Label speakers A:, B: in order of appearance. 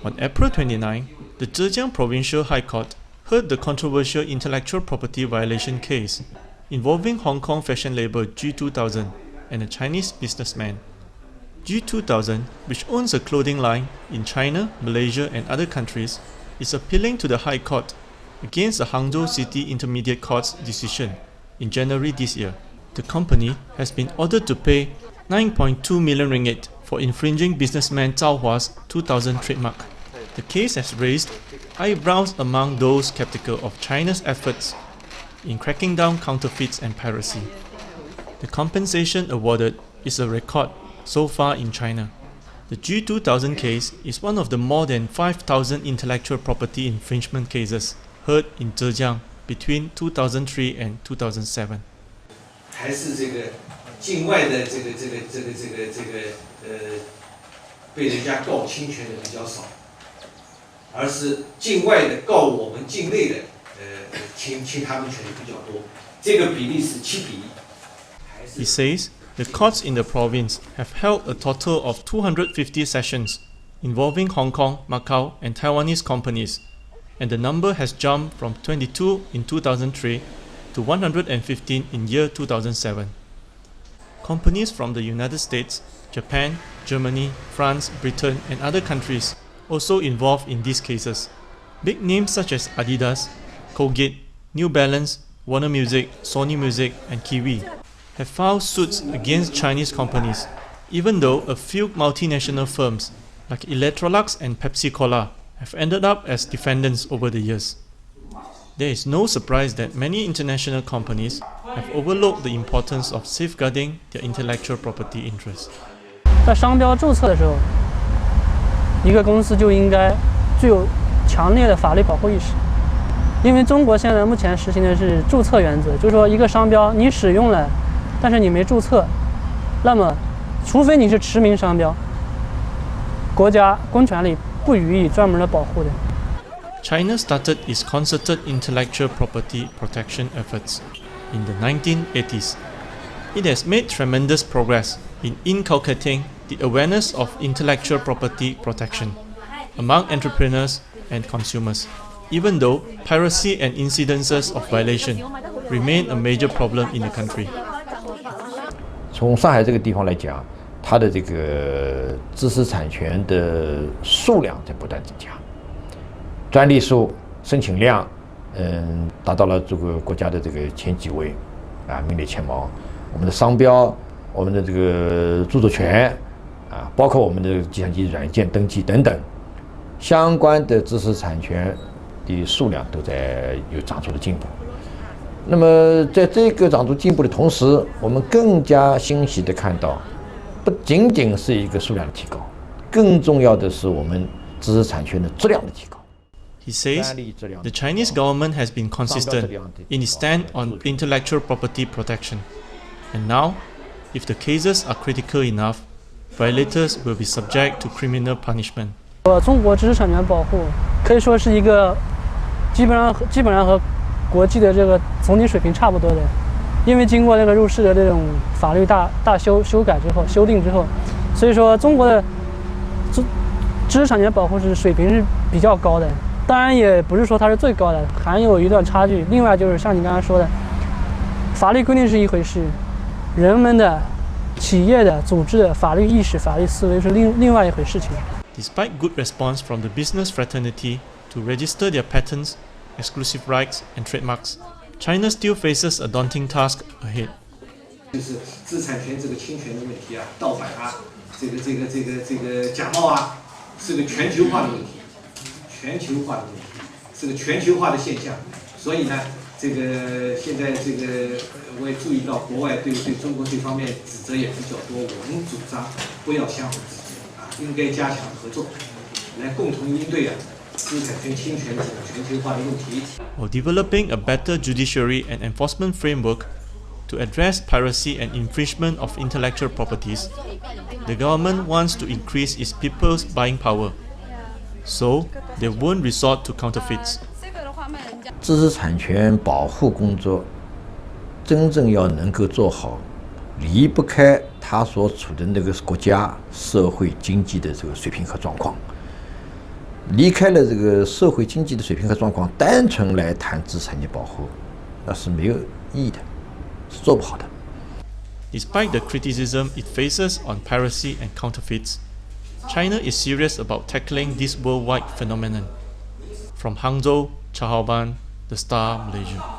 A: On April 29, the Zhejiang Provincial High Court heard the controversial intellectual property violation case involving Hong Kong fashion label G2000 and a Chinese businessman. G2000, which owns a clothing line in China, Malaysia and other countries, is appealing to the High Court against the Hangzhou City Intermediate Court's decision in January this year. The company has been ordered to pay 9.2 million ringgit for infringing businessman Chow Hua's 2000 trademark. The case has raised eyebrows among those skeptical of China's efforts in cracking down counterfeits and piracy. The compensation awarded is a record so far in China. The G2000 case is one of the more than 5,000 intellectual property infringement cases heard in Zhejiang between 2003 and 2007.
B: 还是这个境外的被人家告侵权的比较少，而是境外的告我们境内的侵他们权的比较多，这个比例是7比1。He
A: says the courts in the province have held a total of 250 sessions involving Hong Kong, Macau and Taiwanese companies, and the number has jumped from 22 in 2003 to 115 in year 2007. Companies from the United States, Japan, Germany, France, Britain and other countries also involved in these cases. Big names such as Adidas, Colgate, New Balance, Warner Music, Sony Music and Kiwi have filed suits against Chinese companies, even though a few multinational firms like Electrolux and Pepsi Cola have ended up as defendants over the years. There is no surprise that many international companies have overlooked the importance of safeguarding their intellectual property interests.
C: 在商标注册的时候，一个公司就应该具有强烈的法律保护意识，因为中国现在目前实行的是注册原则，就是说一个商标你使用了，但是你没注册，那么除非你是驰名商标，国家公权力不予以专门的保护的。
A: China started its concerted intellectual property protection efforts in the 1980s. It has made tremendous progress in inculcating the awareness of intellectual property protection among entrepreneurs and consumers, even though piracy and incidences of violation remain a major problem in the country.
D: 从上海这个地方来讲，它的这个知识产权的数量在不断增加。 专利数、申请量，达到了这个国家的这个前几位，名列前茅。我们的商标、我们的这个著作权，包括我们的计算机软件登记等等，相关的知识产权的数量都在有长足的进步。那么，在这个长足进步的同时，我们更加欣喜地看到，不仅仅是一个数量的提高，更重要的是我们知识产权的质量的提高。
A: He says the Chinese government has been consistent in its stand on intellectual property protection. And now, if the cases are critical enough, violators will be subject to criminal punishment.
C: 中国知识产权保护可以说是一个基本上和国际的这个总体水平差不多的，因为经过那个入世的这种法律大修改之后、修订之后，所以说中国的知识产权保护水平是比较高的。 当然也不是说它是最高的，还有一段差距。另外就是像你刚才说的，法律规定是一回事，人们的、企业的、组织的法律意识、法律思维是另外一回事情。
A: Despite good response from the business fraternity to register their patents, exclusive rights and trademarks, China still faces a daunting task ahead.
B: 就是知识产权这个侵权的问题啊，盗版啊，这个假冒啊，是个全球化的问题。 全球化的问题是个全球化的现象，所以呢，这个现在这个我也注意到国外对中国这方面指责也比较多。我们主张不要相互指责应该加强合作，来共同应对知识产权侵权这个全球化的问题。
A: While developing a better judiciary and enforcement framework to address piracy and infringement of intellectual properties, the government wants to increase its people's buying power. So, they won't resort to counterfeits.
D: 知识产权保护工作真正要能够做好，离不开他所处的那个国家社会经济的这个水平和状况。离开了这个社会经济的水平和状况，单纯来谈知识产权保护，那是没有意义的，是做不好的。
A: Despite the criticism it faces on piracy and counterfeits, China is serious about tackling this worldwide phenomenon. From Hangzhou, Chow How Ban, The Star, Malaysia.